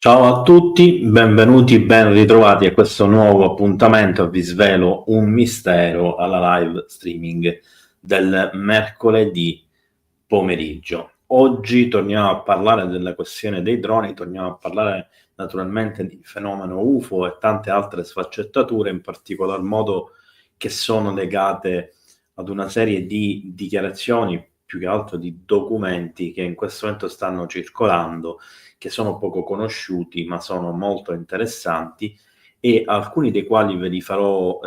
Ciao a tutti, benvenuti, ben ritrovati a questo nuovo appuntamento. Vi svelo un mistero alla live streaming del mercoledì pomeriggio. Oggi torniamo a parlare della questione dei droni, torniamo a parlare naturalmente di fenomeno UFO e tante altre sfaccettature, in particolar modo che sono legate ad una serie di dichiarazioni, più che altro di documenti che in questo momento stanno circolando, che sono poco conosciuti ma sono molto interessanti, e alcuni dei quali ve li farò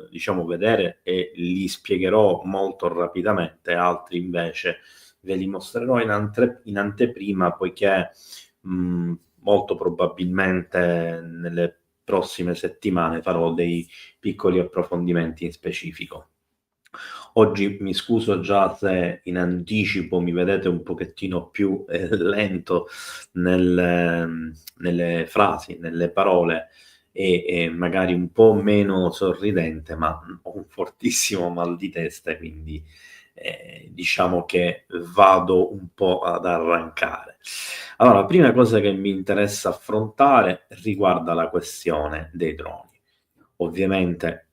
diciamo vedere e li spiegherò molto rapidamente, altri invece ve li mostrerò in anteprima, poiché molto probabilmente nelle prossime settimane farò dei piccoli approfondimenti in specifico. Oggi mi scuso già se in anticipo mi vedete un pochettino più lento nelle frasi, nelle parole, e magari un po' meno sorridente, ma ho un fortissimo mal di testa, quindi diciamo che vado un po' ad arrancare. Allora, la prima cosa che mi interessa affrontare riguarda la questione dei droni. Ovviamente,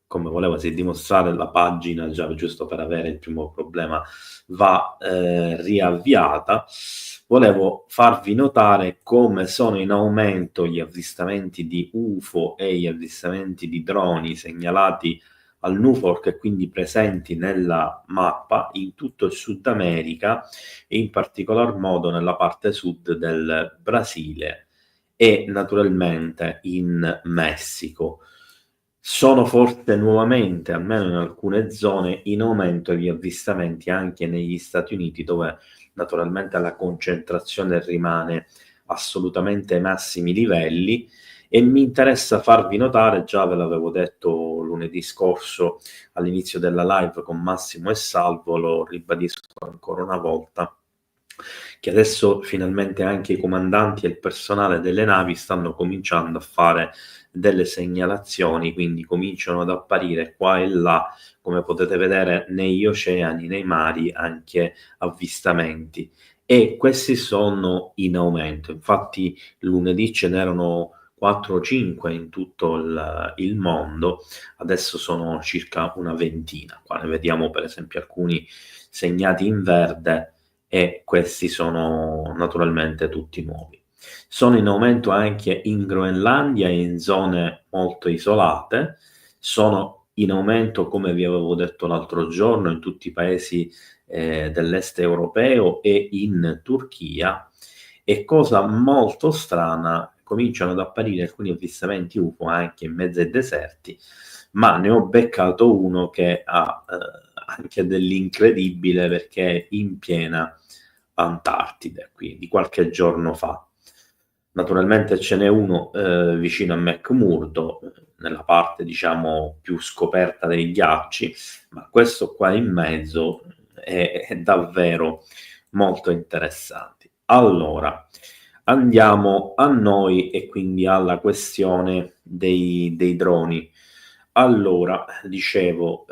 come volevasi dimostrare, la pagina, già giusto per avere il primo problema, va riavviata. Volevo farvi notare come sono in aumento gli avvistamenti di UFO e gli avvistamenti di droni segnalati al NUFORC e quindi presenti nella mappa in tutto il Sud America e in particolar modo nella parte sud del Brasile e naturalmente in Messico. Sono forse nuovamente, almeno in alcune zone, in aumento gli avvistamenti anche negli Stati Uniti, dove naturalmente la concentrazione rimane assolutamente ai massimi livelli. E mi interessa farvi notare, già ve l'avevo detto lunedì scorso all'inizio della live con Massimo e Salvo, lo ribadisco ancora una volta, che adesso finalmente anche i comandanti e il personale delle navi stanno cominciando a fare delle segnalazioni, quindi cominciano ad apparire qua e là, come potete vedere negli oceani, nei mari, anche avvistamenti, e questi sono in aumento. Infatti lunedì ce n'erano 4 o 5 in tutto il mondo, adesso sono circa una ventina. Qua ne vediamo per esempio alcuni segnati in verde, e questi sono naturalmente tutti nuovi. Sono in aumento anche in Groenlandia e in zone molto isolate, sono in aumento, come vi avevo detto l'altro giorno, in tutti i paesi dell'est europeo e in Turchia, e cosa molto strana, cominciano ad apparire alcuni avvistamenti UFO anche in mezzo ai deserti, ma ne ho beccato uno che ha anche dell'incredibile, perché è in piena Antartide, qui di qualche giorno fa. Naturalmente ce n'è uno vicino a McMurdo, nella parte diciamo più scoperta dei ghiacci, ma questo qua in mezzo è davvero molto interessante. Allora, andiamo a noi e quindi alla questione dei droni. Allora, dicevo,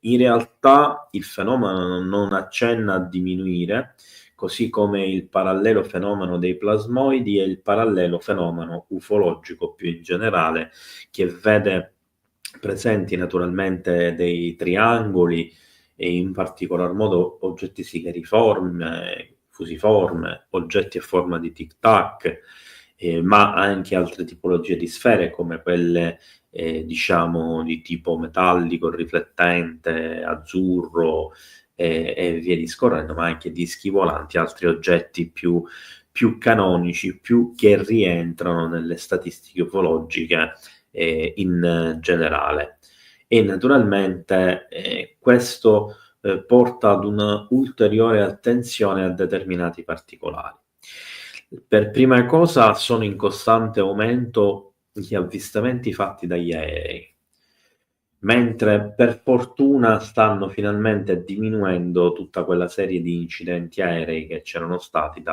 in realtà il fenomeno non accenna a diminuire, così come il parallelo fenomeno dei plasmoidi e il parallelo fenomeno ufologico più in generale, che vede presenti naturalmente dei triangoli e in particolar modo oggetti sigariforme, fusiforme, oggetti a forma di tic-tac, ma anche altre tipologie di sfere come quelle diciamo di tipo metallico, riflettente, azzurro, e via discorrendo, ma anche dischi volanti, altri oggetti più canonici, più che rientrano nelle statistiche ufologiche in generale. E naturalmente questo porta ad una ulteriore attenzione a determinati particolari. Per prima cosa sono in costante aumento gli avvistamenti fatti dagli aerei, mentre per fortuna stanno finalmente diminuendo tutta quella serie di incidenti aerei che c'erano stati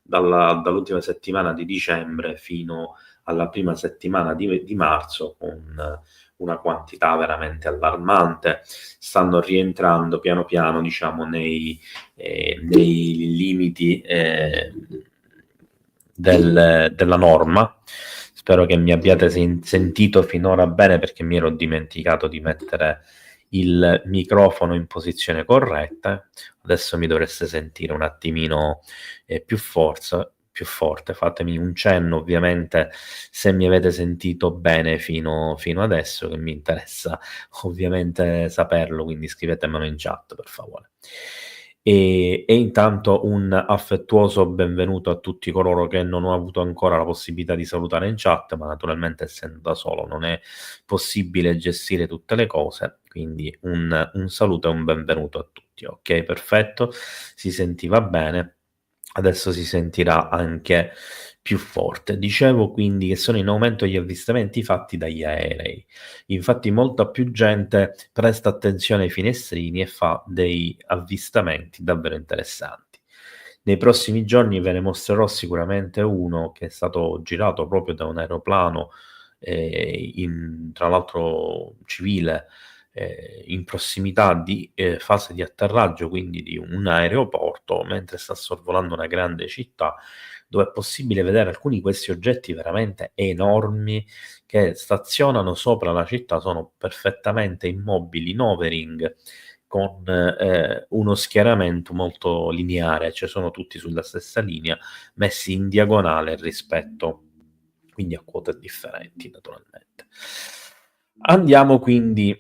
dall'ultima settimana di dicembre fino alla prima settimana di marzo, con una quantità veramente allarmante. Stanno rientrando piano piano, diciamo, nei limiti della norma. Spero che mi abbiate sentito finora bene, perché mi ero dimenticato di mettere il microfono in posizione corretta. Adesso mi dovreste sentire un attimino più forte. Fatemi un cenno, ovviamente, se mi avete sentito bene fino adesso, che mi interessa ovviamente saperlo, quindi scrivetemelo in chat, per favore. E intanto un affettuoso benvenuto a tutti coloro che non ho avuto ancora la possibilità di salutare in chat, ma naturalmente, essendo da solo, non è possibile gestire tutte le cose, quindi un saluto e un benvenuto a tutti. Ok, perfetto, si sentiva bene, adesso si sentirà anche più forte. Dicevo quindi che sono in aumento gli avvistamenti fatti dagli aerei. Infatti molta più gente presta attenzione ai finestrini e fa dei avvistamenti davvero interessanti. Nei prossimi giorni ve ne mostrerò sicuramente uno che è stato girato proprio da un aeroplano, tra l'altro civile, in prossimità di fase di atterraggio, quindi di un aeroporto, mentre sta sorvolando una grande città, dove è possibile vedere alcuni di questi oggetti veramente enormi che stazionano sopra la città, sono perfettamente immobili, in overing, con uno schieramento molto lineare, cioè sono tutti sulla stessa linea, messi in diagonale rispetto, quindi a quote differenti, naturalmente. Andiamo quindi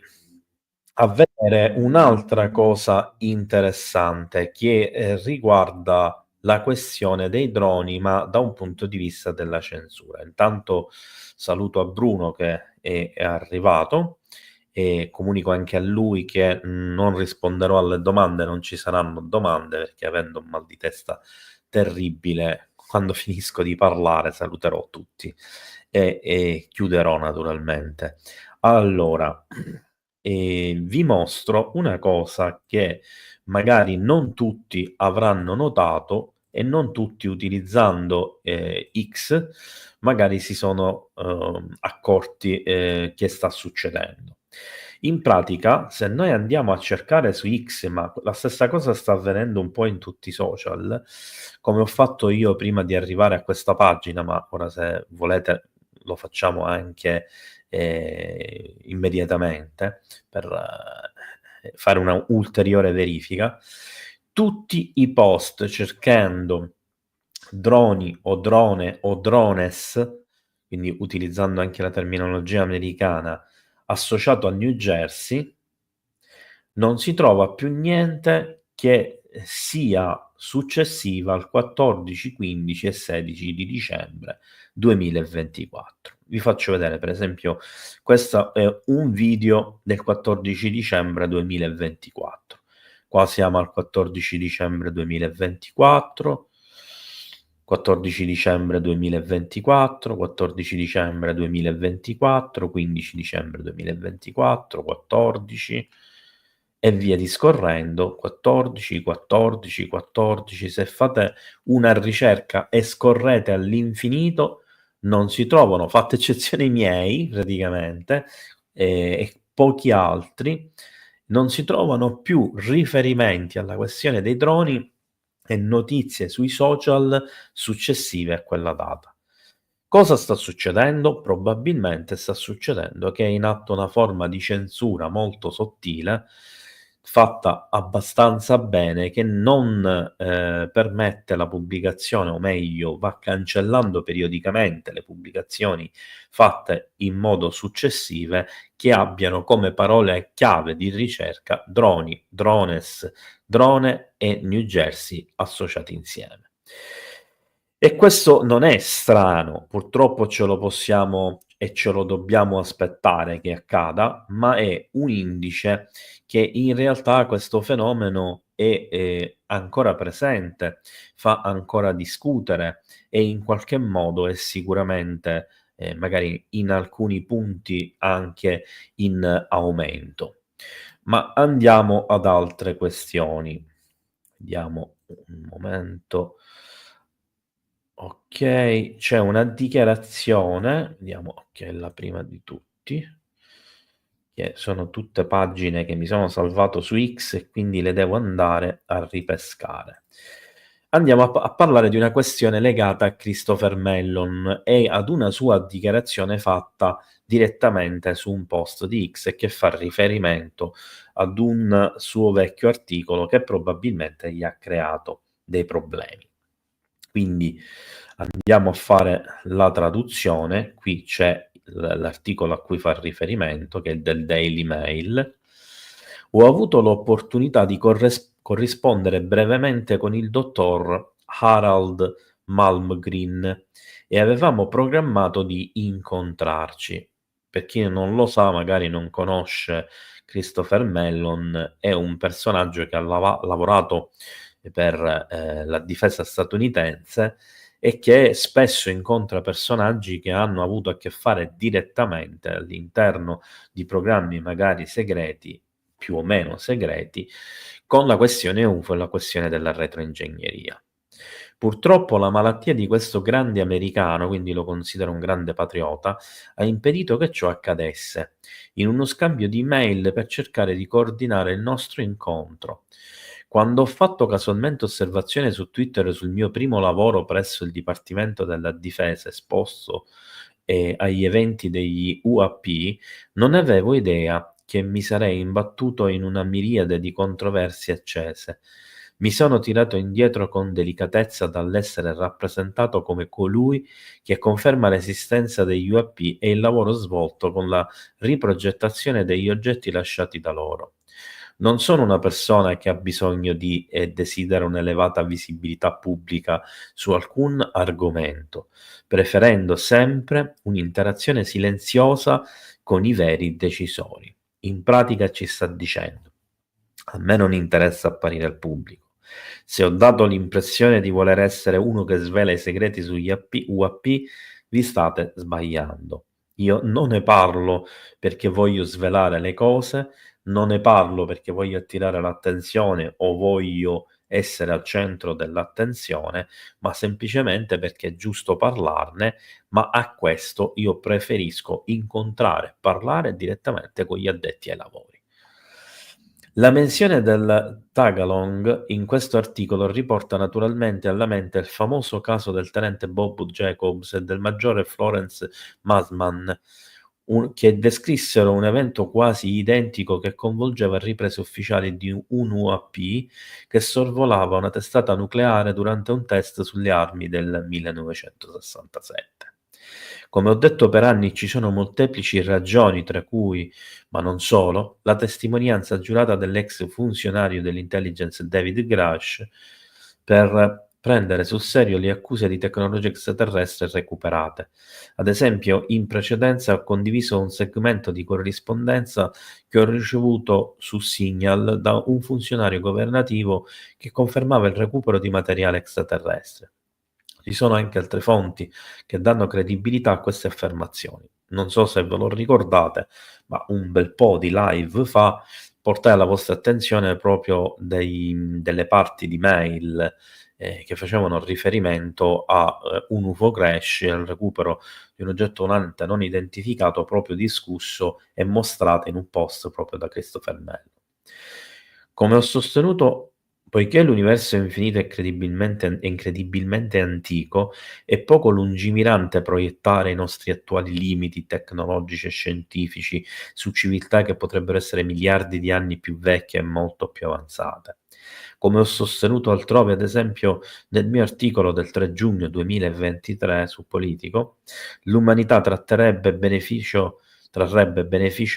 a vedere un'altra cosa interessante che riguarda la questione dei droni, ma da un punto di vista della censura. Intanto saluto a Bruno che è arrivato, e comunico anche a lui che non risponderò alle domande, non ci saranno domande, perché avendo un mal di testa terribile, quando finisco di parlare saluterò tutti e chiuderò naturalmente. Allora, vi mostro una cosa che magari non tutti avranno notato, e non tutti, utilizzando X, magari si sono accorti che sta succedendo. In pratica, se noi andiamo a cercare su X, ma la stessa cosa sta avvenendo un po' in tutti i social, come ho fatto io prima di arrivare a questa pagina, ma ora se volete lo facciamo anche immediatamente per fare una ulteriore verifica. Tutti i post cercando droni o drone o drones, quindi utilizzando anche la terminologia americana, associato a New Jersey, non si trova più niente che sia successiva al 14, 15 e 16 di dicembre 2024. Vi faccio vedere, per esempio, questo è un video del 14 dicembre 2024. Qua siamo al 14 dicembre 2024, 14 dicembre 2024, 14 dicembre 2024, 15 dicembre 2024, 14 e via discorrendo, 14, 14, 14. Se fate una ricerca e scorrete all'infinito, non si trovano, fatte eccezione i miei praticamente, e pochi altri, non si trovano più riferimenti alla questione dei droni e notizie sui social successive a quella data. Cosa sta succedendo? Probabilmente sta succedendo che è in atto una forma di censura molto sottile, fatta abbastanza bene, che non permette la pubblicazione, o meglio, va cancellando periodicamente le pubblicazioni fatte in modo successive che abbiano come parole chiave di ricerca droni, drones, drone e New Jersey associati insieme. E questo non è strano, purtroppo ce lo possiamo e ce lo dobbiamo aspettare che accada, ma è un indice che in realtà questo fenomeno è ancora presente, fa ancora discutere e in qualche modo è sicuramente, magari in alcuni punti, anche in aumento. Ma andiamo ad altre questioni. Vediamo un momento. Okay, c'è una dichiarazione, vediamo, okay, la prima di tutti, che sono tutte pagine che mi sono salvato su X e quindi le devo andare a ripescare. andiamo a parlare di una questione legata a Christopher Mellon e ad una sua dichiarazione fatta direttamente su un post di X e che fa riferimento ad un suo vecchio articolo che probabilmente gli ha creato dei problemi. Quindi andiamo a fare la traduzione. Qui c'è l'articolo a cui fa riferimento, che è del Daily Mail. Ho avuto l'opportunità di corrispondere brevemente con il dottor Harald Malmgren e avevamo programmato di incontrarci. Per chi non lo sa, magari non conosce Christopher Mellon, è un personaggio che ha lavorato per la difesa statunitense e che spesso incontra personaggi che hanno avuto a che fare direttamente all'interno di programmi magari segreti, più o meno segreti, con la questione UFO e la questione della retroingegneria. Purtroppo la malattia di questo grande americano, quindi lo considero un grande patriota, ha impedito che ciò accadesse, in uno scambio di mail per cercare di coordinare il nostro incontro. Quando ho fatto casualmente osservazione su Twitter sul mio primo lavoro presso il Dipartimento della Difesa esposto agli eventi degli UAP, non avevo idea che mi sarei imbattuto in una miriade di controversie accese. Mi sono tirato indietro con delicatezza dall'essere rappresentato come colui che conferma l'esistenza degli UAP e il lavoro svolto con la riprogettazione degli oggetti lasciati da loro. Non sono una persona che ha bisogno di e desidera un'elevata visibilità pubblica su alcun argomento, preferendo sempre un'interazione silenziosa con i veri decisori. In pratica ci sta dicendo: a me non interessa apparire al pubblico. Se ho dato l'impressione di voler essere uno che svela i segreti sugli UAP, vi state sbagliando. Io non ne parlo perché voglio svelare le cose, non ne parlo perché voglio attirare l'attenzione o voglio essere al centro dell'attenzione, ma semplicemente perché è giusto parlarne, ma a questo io preferisco incontrare, parlare direttamente con gli addetti ai lavori. La menzione del Tagalong in questo articolo riporta naturalmente alla mente il famoso caso del tenente Bob Jacobs e del maggiore Florence Massman, che descrissero un evento quasi identico che coinvolgeva riprese ufficiali di un UAP che sorvolava una testata nucleare durante un test sulle armi del 1967. Come ho detto per anni, ci sono molteplici ragioni, tra cui, ma non solo, la testimonianza giurata dell'ex funzionario dell'intelligence David Grush per prendere sul serio le accuse di tecnologie extraterrestri recuperate. Ad esempio, in precedenza ho condiviso un segmento di corrispondenza che ho ricevuto su Signal da un funzionario governativo che confermava il recupero di materiale extraterrestre. Ci sono anche altre fonti che danno credibilità a queste affermazioni. Non so se ve lo ricordate, ma un bel po' di live fa portai alla vostra attenzione proprio delle parti di mail che facevano riferimento a un UFO crash e al recupero di un oggetto volante non identificato, proprio discusso e mostrato in un post proprio da Christopher Mellon. Come ho sostenuto, poiché l'universo è infinito e incredibilmente antico, è poco lungimirante proiettare i nostri attuali limiti tecnologici e scientifici su civiltà che potrebbero essere miliardi di anni più vecchie e molto più avanzate. Come ho sostenuto altrove, ad esempio nel mio articolo del 3 giugno 2023 su Politico, l'umanità trarrebbe beneficio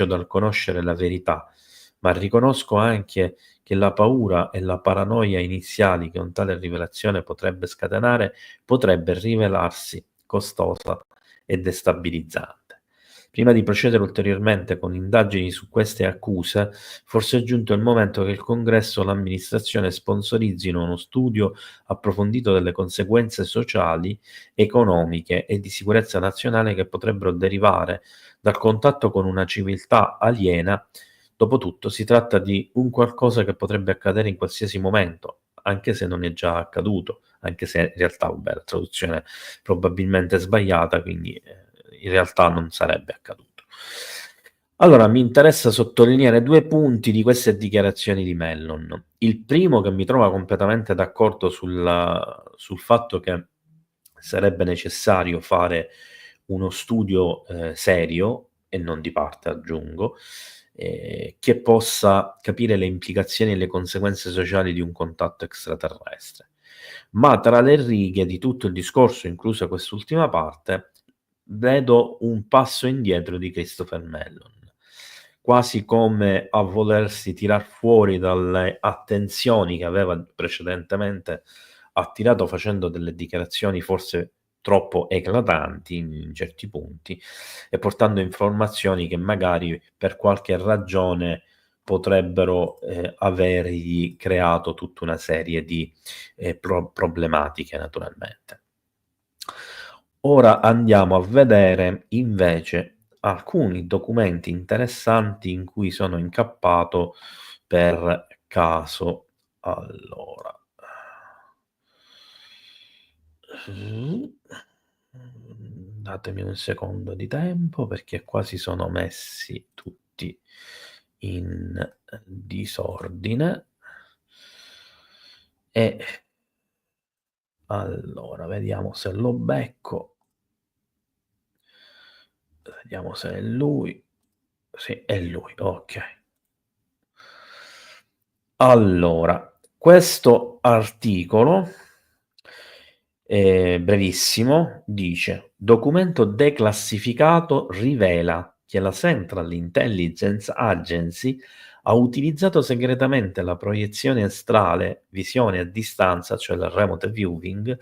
dal conoscere la verità, ma riconosco anche che la paura e la paranoia iniziali che un tale rivelazione potrebbe scatenare potrebbe rivelarsi costosa e destabilizzante. Prima di procedere ulteriormente con indagini su queste accuse, forse è giunto il momento che il Congresso o l'amministrazione sponsorizzino uno studio approfondito delle conseguenze sociali, economiche e di sicurezza nazionale che potrebbero derivare dal contatto con una civiltà aliena. Dopotutto si tratta di un qualcosa che potrebbe accadere in qualsiasi momento, anche se non è già accaduto, anche se in realtà, vabbè, la traduzione probabilmente è sbagliata, quindi in realtà non sarebbe accaduto. Allora, mi interessa sottolineare 2 punti di queste dichiarazioni di Mellon. Il primo che mi trova completamente d'accordo sul fatto che sarebbe necessario fare uno studio, serio e non di parte aggiungo, che possa capire le implicazioni e le conseguenze sociali di un contatto extraterrestre. Ma tra le righe di tutto il discorso, inclusa quest'ultima parte, vedo un passo indietro di Christopher Mellon, quasi come a volersi tirar fuori dalle attenzioni che aveva precedentemente attirato facendo delle dichiarazioni forse troppo eclatanti in certi punti e portando informazioni che magari per qualche ragione potrebbero, avergli creato tutta una serie di, problematiche naturalmente. Ora andiamo a vedere invece alcuni documenti interessanti in cui sono incappato per caso. Allora. Datemi un secondo di tempo perché qua si sono messi tutti in disordine. E allora vediamo se lo becco. Vediamo se è lui. Sì, è lui, okay. Allora, questo articolo, brevissimo, dice: "Documento declassificato rivela che la Central Intelligence Agency ha utilizzato segretamente la proiezione astrale, visione a distanza, cioè il remote viewing,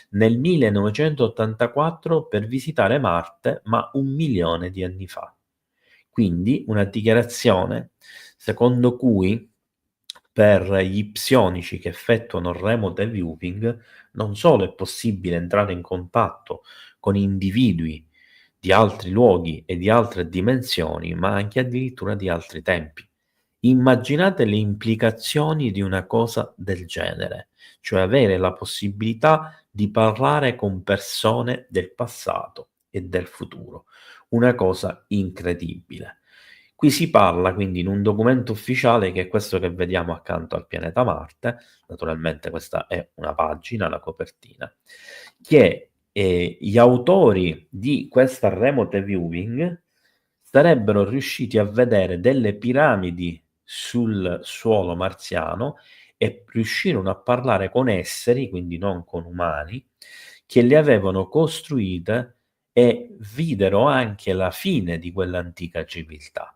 nel 1984 per visitare Marte, ma 1.000.000 di anni fa". Quindi una dichiarazione secondo cui per gli psionici che effettuano remote viewing non solo è possibile entrare in contatto con individui di altri luoghi e di altre dimensioni, ma anche addirittura di altri tempi. Immaginate le implicazioni di una cosa del genere, cioè avere la possibilità di parlare con persone del passato e del futuro. Una cosa incredibile. Qui si parla quindi in un documento ufficiale che è questo che vediamo accanto al pianeta Marte, naturalmente questa è una pagina, la copertina, che gli autori di questa remote viewing sarebbero riusciti a vedere delle piramidi sul suolo marziano e riuscirono a parlare con esseri, quindi non con umani, che le avevano costruite e videro anche la fine di quell'antica civiltà.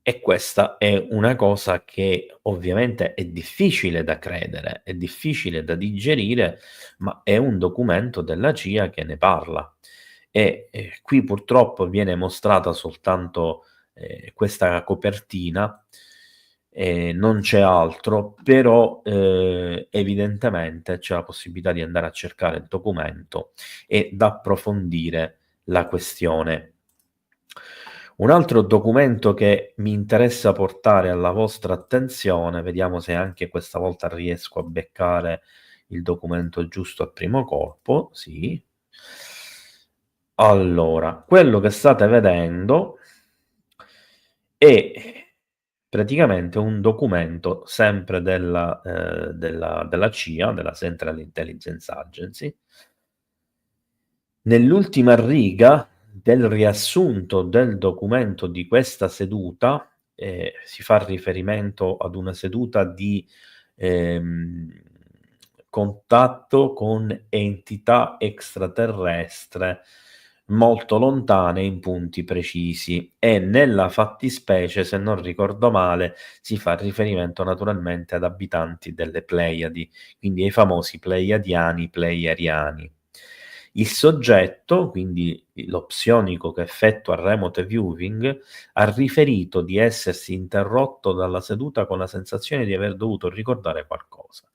E questa è una cosa che ovviamente è difficile da credere, è difficile da digerire, ma è un documento della CIA che ne parla. Qui purtroppo viene mostrata soltanto, questa copertina, non c'è altro, però, evidentemente c'è la possibilità di andare a cercare il documento e d'approfondire la questione. Un altro documento che mi interessa portare alla vostra attenzione, vediamo se anche questa volta riesco a beccare il documento giusto al primo colpo, sì. Allora, quello che state vedendo è praticamente un documento sempre della CIA, della Central Intelligence Agency. Nell'ultima riga del riassunto del documento di questa seduta, si fa riferimento ad una seduta di, ehm, contatto con entità extraterrestre molto lontane in punti precisi e nella fattispecie, se non ricordo male, si fa riferimento naturalmente ad abitanti delle Pleiadi, quindi ai famosi pleiadiani, pleiariani. Il soggetto, quindi lo psionico che effettua il remote viewing, ha riferito di essersi interrotto dalla seduta con la sensazione di aver dovuto ricordare qualcosa.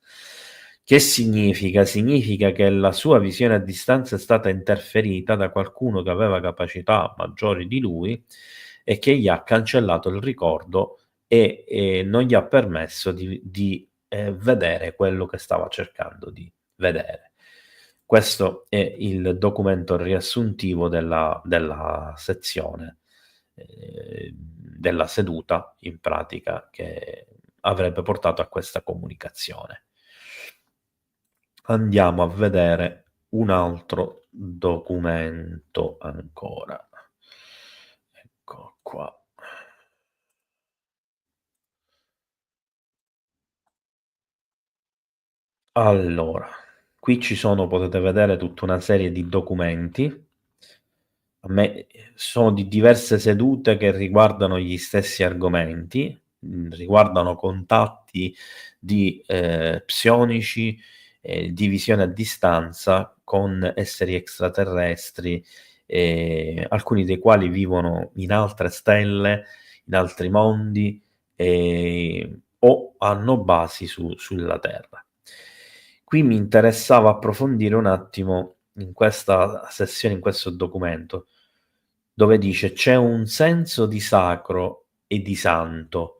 Che significa? Significa che la sua visione a distanza è stata interferita da qualcuno che aveva capacità maggiori di lui e che gli ha cancellato il ricordo e non gli ha permesso di vedere quello che stava cercando di vedere. Questo è il documento riassuntivo della sezione della seduta, in pratica, che avrebbe portato a questa comunicazione. Andiamo a vedere un altro documento ancora. Ecco qua. Allora, qui ci sono, potete vedere, tutta una serie di documenti. A me sono di diverse sedute che riguardano gli stessi argomenti, riguardano contatti di psionici, divisione a distanza con esseri extraterrestri, alcuni dei quali vivono in altre stelle, in altri mondi, o hanno basi sulla Terra. Qui mi interessava approfondire un attimo in questa sessione, in questo documento, dove dice: c'è un senso di sacro e di santo,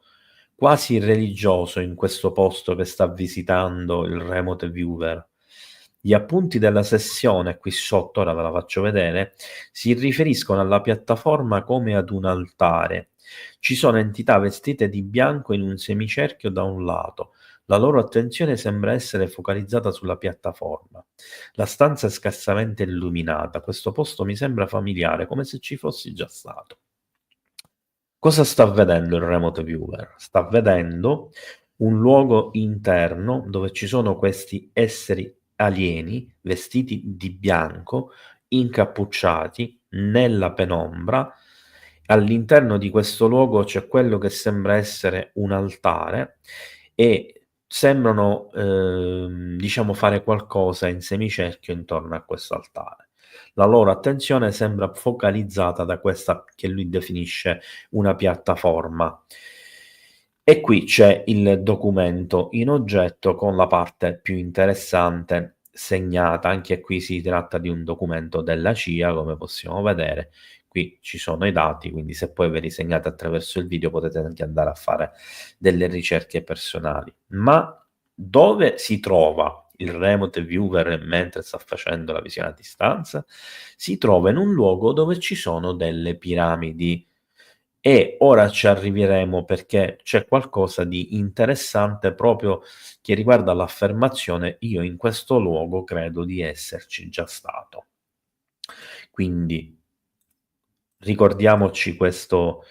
quasi religioso, in questo posto che sta visitando il remote viewer. Gli appunti della sessione, qui sotto, ora ve la faccio vedere, si riferiscono alla piattaforma come ad un altare. Ci sono entità vestite di bianco in un semicerchio da un lato. La loro attenzione sembra essere focalizzata sulla piattaforma. La stanza è scarsamente illuminata. Questo posto mi sembra familiare, come se ci fossi già stato. Cosa sta vedendo il remote viewer? Sta vedendo un luogo interno dove ci sono questi esseri alieni vestiti di bianco, incappucciati nella penombra. All'interno di questo luogo c'è quello che sembra essere un altare e sembrano, diciamo, fare qualcosa in semicerchio intorno a questo altare. La loro attenzione sembra focalizzata da questa che lui definisce una piattaforma. E qui c'è il documento in oggetto con la parte più interessante segnata. Anche qui si tratta di un documento della CIA, come possiamo vedere. Qui ci sono i dati, quindi se poi ve li segnate attraverso il video potete anche andare a fare delle ricerche personali. Ma dove si trova il remote viewer mentre sta facendo la visione a distanza? Si trova in un luogo dove ci sono delle piramidi. E ora ci arriveremo, perché c'è qualcosa di interessante proprio che riguarda l'affermazione: io in questo luogo credo di esserci già stato. Quindi ricordiamoci questo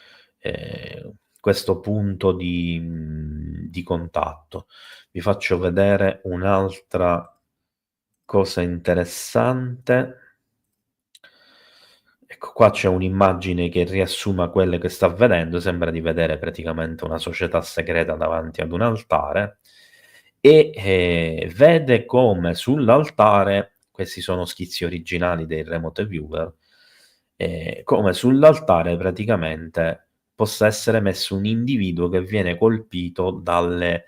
punto di contatto. Vi faccio vedere un'altra cosa interessante. Ecco, qua c'è un'immagine che riassuma quelle che sta vedendo. Sembra di vedere praticamente una società segreta davanti ad un altare e vede come sull'altare, questi sono schizzi originali dei remote viewer, come sull'altare praticamente possa essere messo un individuo che viene colpito dalle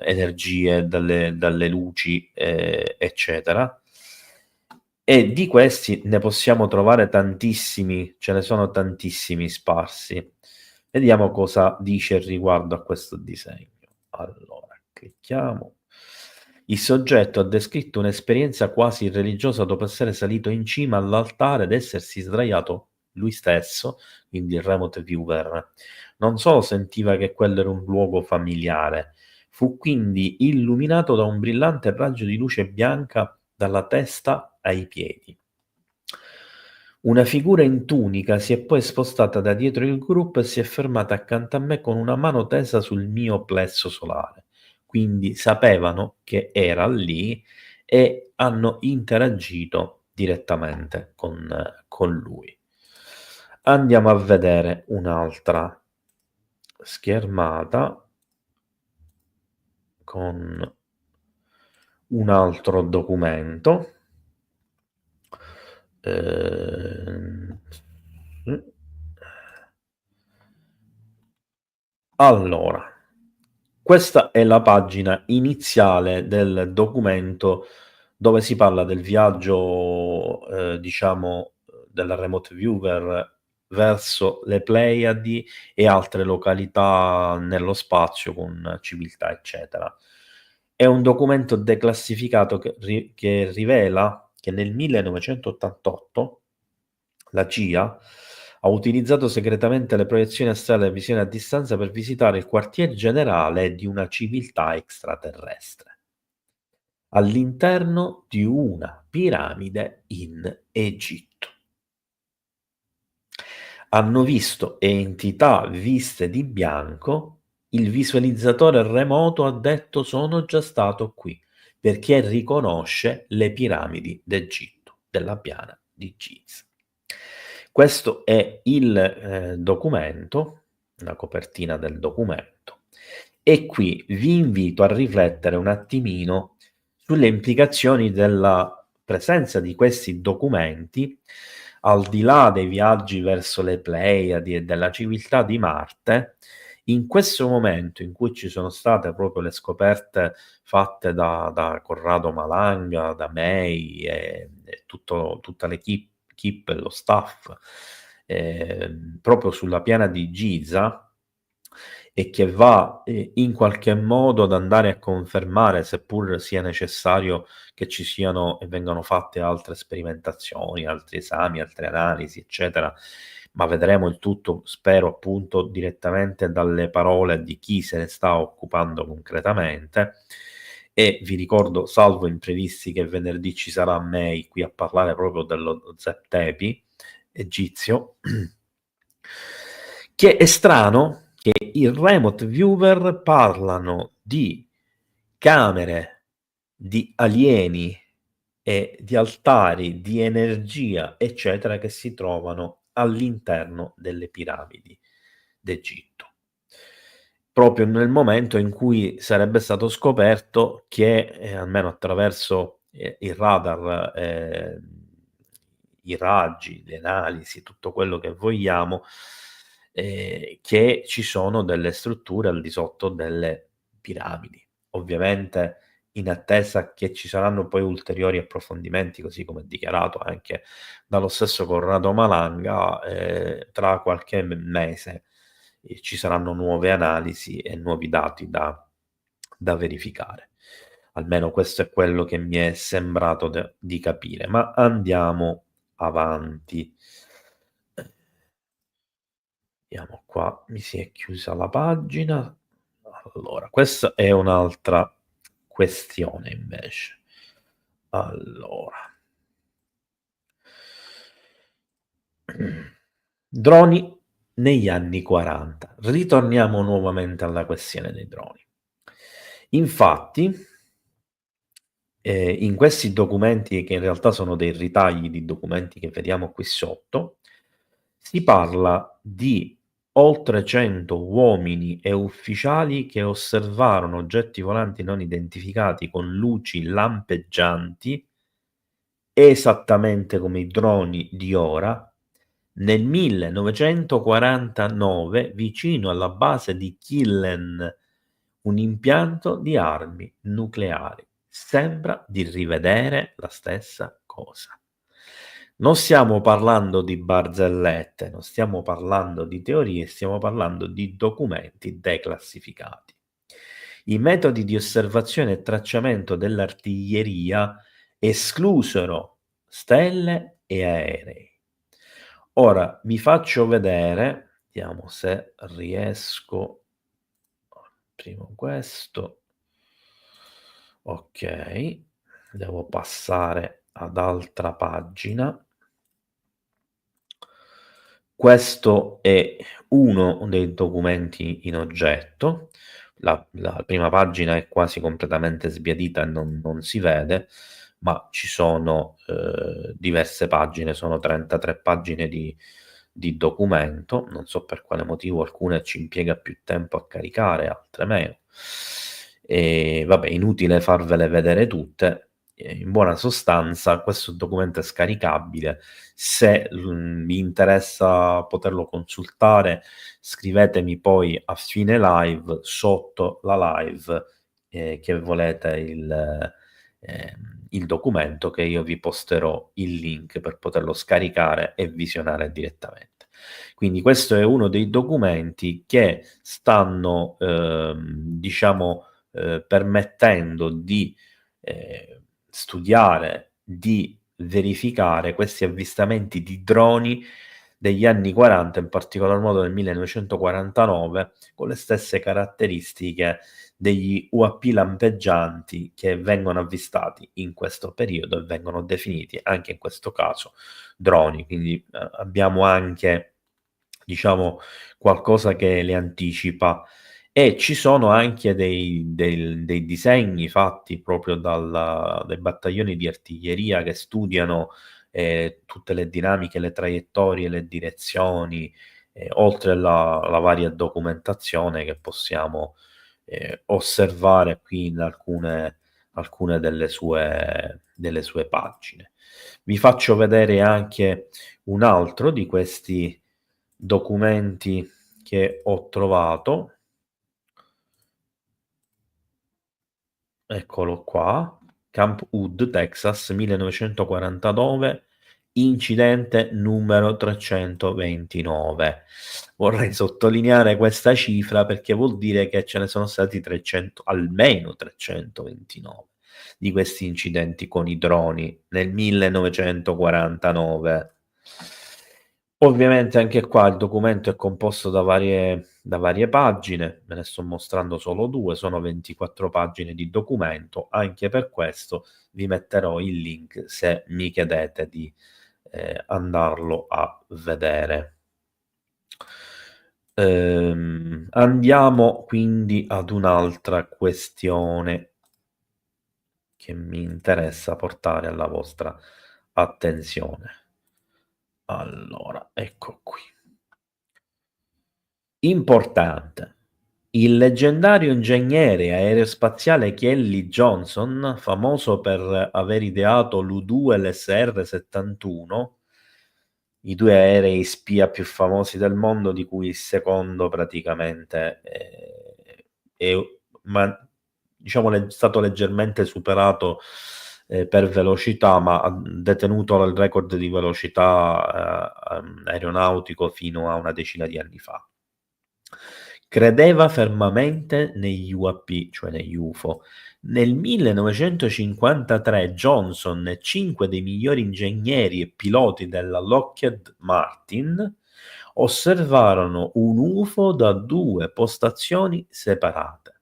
energie, dalle luci, eccetera. E di questi ne possiamo trovare tantissimi, ce ne sono tantissimi sparsi. Vediamo cosa dice riguardo a questo disegno. Allora, clicchiamo. Il soggetto ha descritto un'esperienza quasi religiosa dopo essere salito in cima all'altare ed essersi sdraiato lui stesso, quindi il remote viewer. Non solo sentiva che quello era un luogo familiare, fu quindi illuminato da un brillante raggio di luce bianca dalla testa ai piedi. Una figura in tunica si è poi spostata da dietro il gruppo e si è fermata accanto a me con una mano tesa sul mio plesso solare. Quindi sapevano che era lì e hanno interagito direttamente con lui. Andiamo a vedere un'altra schermata con un altro documento. Ehm, allora, questa è la pagina iniziale del documento dove si parla del viaggio, diciamo, della remote viewer verso le Pleiadi e altre località nello spazio con civiltà, eccetera. È un documento declassificato che rivela che nel 1988 la CIA ha utilizzato segretamente le proiezioni astrali e visione a distanza per visitare il quartier generale di una civiltà extraterrestre all'interno di una piramide in Egitto. Hanno visto entità viste di bianco. Il visualizzatore remoto ha detto: sono già stato qui, perché riconosce le piramidi d'Egitto, della piana di Giza. Questo è il documento, la copertina del documento, e qui vi invito a riflettere un attimino sulle implicazioni della presenza di questi documenti al di là dei viaggi verso le Pleiadi e della civiltà di Marte. In questo momento in cui ci sono state proprio le scoperte fatte da Corrado Malanga, da May e tutta l'equipe e lo staff, proprio sulla piana di Giza, e che va in qualche modo ad andare a confermare, seppur sia necessario che ci siano e vengano fatte altre sperimentazioni, altri esami, altre analisi, eccetera, ma vedremo il tutto, spero appunto, direttamente dalle parole di chi se ne sta occupando concretamente. E vi ricordo, salvo imprevisti, che venerdì ci sarà May qui a parlare proprio dello Zep-Tepi egizio, che è strano che i remote viewer parlano di camere, di alieni e di altari di energia, eccetera, che si trovano all'interno delle piramidi d'Egitto, proprio nel momento in cui sarebbe stato scoperto che, almeno attraverso il radar, i raggi, le analisi, tutto quello che vogliamo, che ci sono delle strutture al di sotto delle piramidi. Ovviamente in attesa che ci saranno poi ulteriori approfondimenti, così come dichiarato anche dallo stesso Corrado Malanga, tra qualche mese ci saranno nuove analisi e nuovi dati da verificare. Almeno questo è quello che mi è sembrato di capire, ma andiamo avanti. Vediamo qua, mi si è chiusa la pagina. Allora, questa è un'altra questione invece. Allora, droni negli anni 40. Ritorniamo nuovamente alla questione dei droni. Infatti, in questi documenti, che in realtà sono dei ritagli di documenti che vediamo qui sotto, si parla di oltre 100 uomini e ufficiali che osservarono oggetti volanti non identificati con luci lampeggianti, esattamente come i droni di ora, nel 1949 vicino alla base di Killen, un impianto di armi nucleari. Sembra di rivedere la stessa cosa. Non stiamo parlando di barzellette, non stiamo parlando di teorie, stiamo parlando di documenti declassificati. I metodi di osservazione e tracciamento dell'artiglieria esclusero stelle e aerei. Ora vi faccio vedere, vediamo se riesco, prima questo, ok, devo passare ad altra pagina. Questo è uno dei documenti in oggetto. La prima pagina è quasi completamente sbiadita e non si vede, ma ci sono diverse pagine, sono 33 pagine di documento. Non so per quale motivo alcune ci impiega più tempo a caricare, altre meno. E vabbè, inutile farvele vedere tutte. In buona sostanza, questo documento è scaricabile. Se vi interessa poterlo consultare, scrivetemi poi a fine live, sotto la live, che volete il documento, che io vi posterò il link per poterlo scaricare e visionare direttamente. Quindi questo è uno dei documenti che stanno, diciamo, permettendo di studiare, di verificare questi avvistamenti di droni degli anni 40, in particolar modo del 1949, con le stesse caratteristiche degli UAP lampeggianti che vengono avvistati in questo periodo e vengono definiti anche in questo caso droni. Quindi abbiamo anche, diciamo, qualcosa che le anticipa. E ci sono anche dei disegni fatti proprio dai battaglioni di artiglieria che studiano tutte le dinamiche, le traiettorie, le direzioni, oltre la varia documentazione che possiamo osservare qui in alcune delle sue pagine. Vi faccio vedere anche un altro di questi documenti che ho trovato. Eccolo qua, Camp Hood, Texas, 1949, incidente numero 329. Vorrei sottolineare questa cifra perché vuol dire che ce ne sono stati 300, almeno 329 di questi incidenti con i droni nel 1949. Ovviamente anche qua il documento è composto da varie pagine, ve ne sto mostrando solo 2, sono 24 pagine di documento, anche per questo vi metterò il link se mi chiedete di andarlo a vedere. Andiamo quindi ad un'altra questione che mi interessa portare alla vostra attenzione. Allora, ecco qui. Importante. Il leggendario ingegnere aerospaziale Kelly Johnson, famoso per aver ideato l'U-2 e l'SR-71, i 2 aerei spia più famosi del mondo, di cui il secondo praticamente è diciamo stato leggermente superato per velocità, ma ha detenuto il record di velocità aeronautico fino a una decina di anni fa. Credeva fermamente negli UAP, cioè negli UFO. Nel 1953 Johnson e 5 dei migliori ingegneri e piloti della Lockheed Martin osservarono un UFO da 2 postazioni separate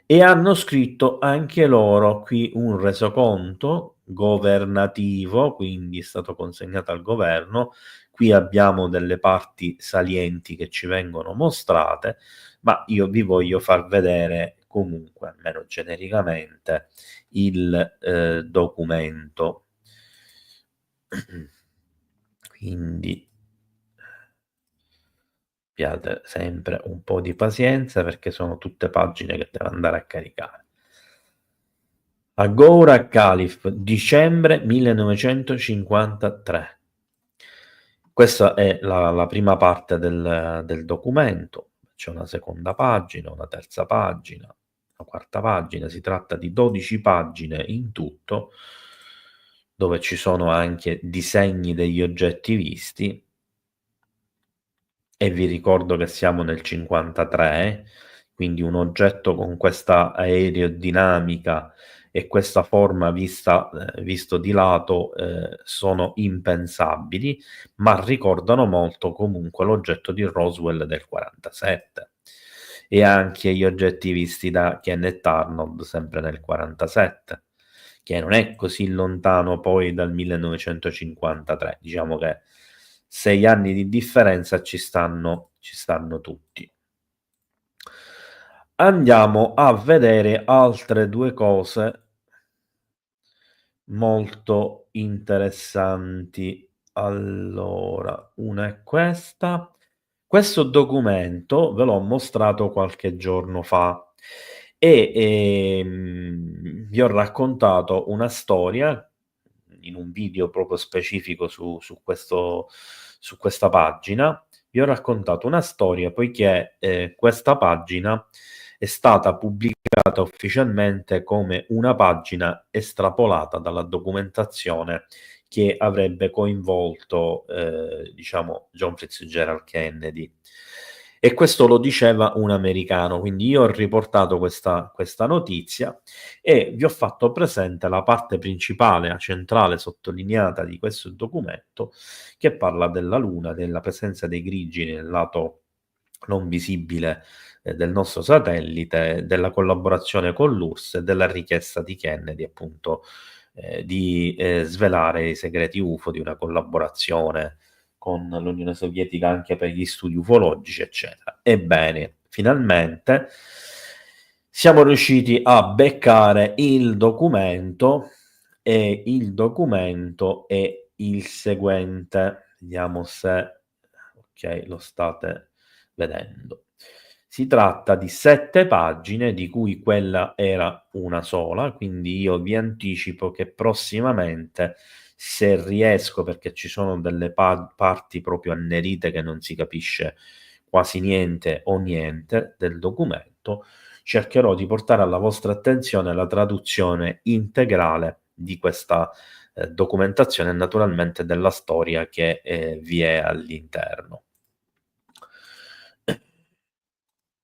e hanno scritto anche loro qui un resoconto governativo, quindi è stato consegnato al governo. Qui abbiamo delle parti salienti che ci vengono mostrate, ma io vi voglio far vedere comunque, almeno genericamente, il documento. Quindi abbiate sempre un po' di pazienza perché sono tutte pagine che devo andare a caricare. Agora Caliph, dicembre 1953. Questa è la prima parte del documento. C'è una seconda pagina, una terza pagina, una quarta pagina. Si tratta di 12 pagine in tutto, dove ci sono anche disegni degli oggetti visti. E vi ricordo che siamo nel 53, quindi un oggetto con questa aerodinamica e questa forma visto di lato sono impensabili, ma ricordano molto comunque l'oggetto di Roswell del 47 e anche gli oggetti visti da Kenneth Arnold sempre nel 47, che non è così lontano poi dal 1953. Diciamo che 6 anni di differenza ci stanno tutti. Andiamo a vedere altre 2 cose molto interessanti. Allora, una è questa. Questo documento ve l'ho mostrato qualche giorno fa e vi ho raccontato una storia in un video proprio specifico su questa pagina. Vi ho raccontato una storia poiché questa pagina è stata pubblicata ufficialmente come una pagina estrapolata dalla documentazione che avrebbe coinvolto diciamo John Fitzgerald Kennedy. E questo lo diceva un americano, quindi io ho riportato questa notizia e vi ho fatto presente la parte principale, la centrale sottolineata di questo documento, che parla della Luna, della presenza dei grigi nel lato non visibile del nostro satellite, della collaborazione con l'URSS e della richiesta di Kennedy, appunto, di svelare i segreti UFO, di una collaborazione con l'Unione Sovietica anche per gli studi ufologici, eccetera. Ebbene, finalmente siamo riusciti a beccare il documento e il documento è il seguente. Vediamo se ok, lo state vedendo. Si tratta di 7 pagine, di cui quella era una sola, quindi io vi anticipo che prossimamente, se riesco, perché ci sono delle parti proprio annerite che non si capisce quasi niente o niente del documento, cercherò di portare alla vostra attenzione la traduzione integrale di questa documentazione e naturalmente della storia che vi è all'interno.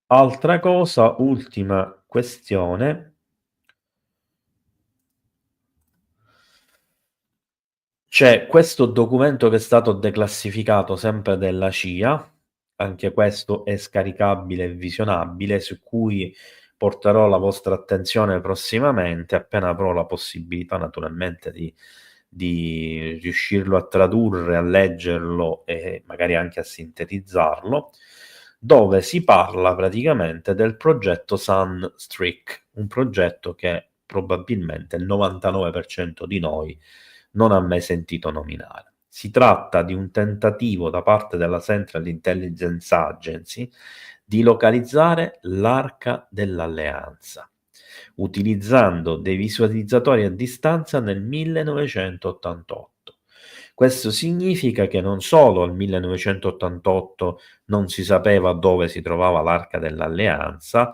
Altra cosa, ultima questione. C'è questo documento che è stato declassificato sempre della CIA, anche questo è scaricabile e visionabile, su cui porterò la vostra attenzione prossimamente, appena avrò la possibilità naturalmente di riuscirlo a tradurre, a leggerlo e magari anche a sintetizzarlo, dove si parla praticamente del progetto Sunstreak, un progetto che probabilmente il 99% di noi non ha mai sentito nominare. Si tratta di un tentativo da parte della Central Intelligence Agency di localizzare l'Arca dell'Alleanza, utilizzando dei visualizzatori a distanza nel 1988. Questo significa che non solo al 1988 non si sapeva dove si trovava l'Arca dell'Alleanza,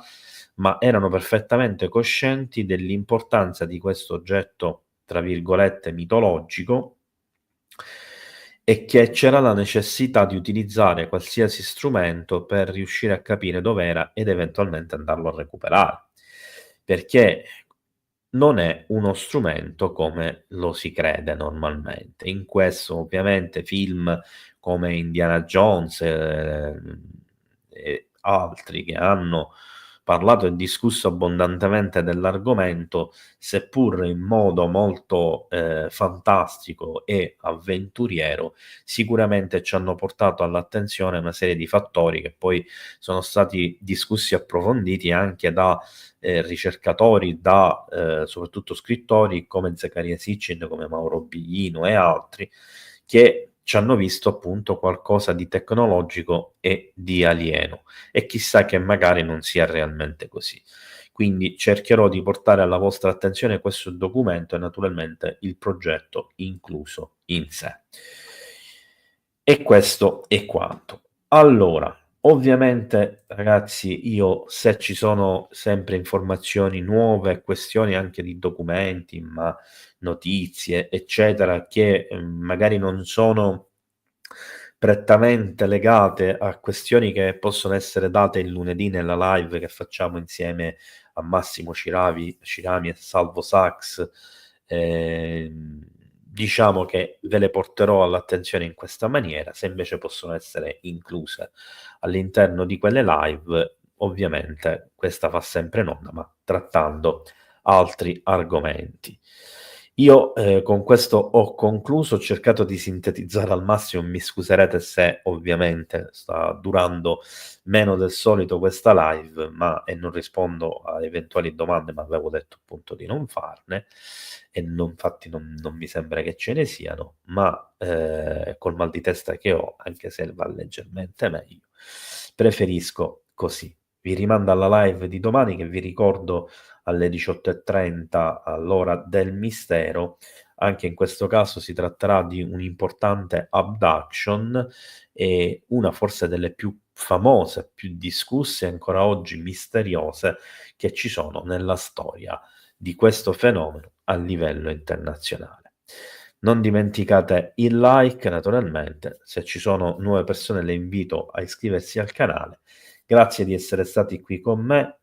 ma erano perfettamente coscienti dell'importanza di questo oggetto, tra virgolette, mitologico, e che c'era la necessità di utilizzare qualsiasi strumento per riuscire a capire dov'era ed eventualmente andarlo a recuperare. Perché non è uno strumento come lo si crede normalmente. In questo, ovviamente, film come Indiana Jones e altri che hanno parlato e discusso abbondantemente dell'argomento, seppur in modo molto fantastico e avventuriero, sicuramente ci hanno portato all'attenzione una serie di fattori che poi sono stati discussi e approfonditi anche da ricercatori, da soprattutto scrittori come Zaccaria Sitchin, come Mauro Biglino e altri, che ci hanno visto appunto qualcosa di tecnologico e di alieno, e chissà che magari non sia realmente così. Quindi cercherò di portare alla vostra attenzione questo documento e naturalmente il progetto incluso in sé. E questo è quanto. Allora, ovviamente, ragazzi, io, se ci sono sempre informazioni nuove, questioni anche di documenti, ma notizie, eccetera, che magari non sono prettamente legate a questioni che possono essere date il lunedì nella live che facciamo insieme a Massimo Cirami e Salvo Sax, diciamo che ve le porterò all'attenzione in questa maniera. Se invece possono essere incluse all'interno di quelle live, ovviamente questa fa sempre in onda, ma trattando altri argomenti. Io con questo ho concluso, ho cercato di sintetizzare al massimo, mi scuserete se ovviamente sta durando meno del solito questa live, ma e non rispondo a eventuali domande, ma avevo detto appunto di non farne, e infatti non mi sembra che ce ne siano, ma col mal di testa che ho, anche se va leggermente meglio, preferisco così. Vi rimando alla live di domani, che vi ricordo alle 18:30 all'ora del mistero. Anche in questo caso si tratterà di un'importante abduction, e una forse delle più famose, più discusse e ancora oggi misteriose che ci sono nella storia di questo fenomeno a livello internazionale. Non dimenticate il like, naturalmente. Se ci sono nuove persone le invito a iscriversi al canale. Grazie di essere stati qui con me.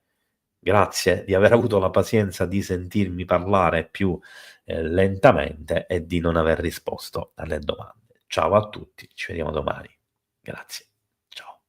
Grazie di aver avuto la pazienza di sentirmi parlare più lentamente e di non aver risposto alle domande. Ciao a tutti, ci vediamo domani. Grazie. Ciao.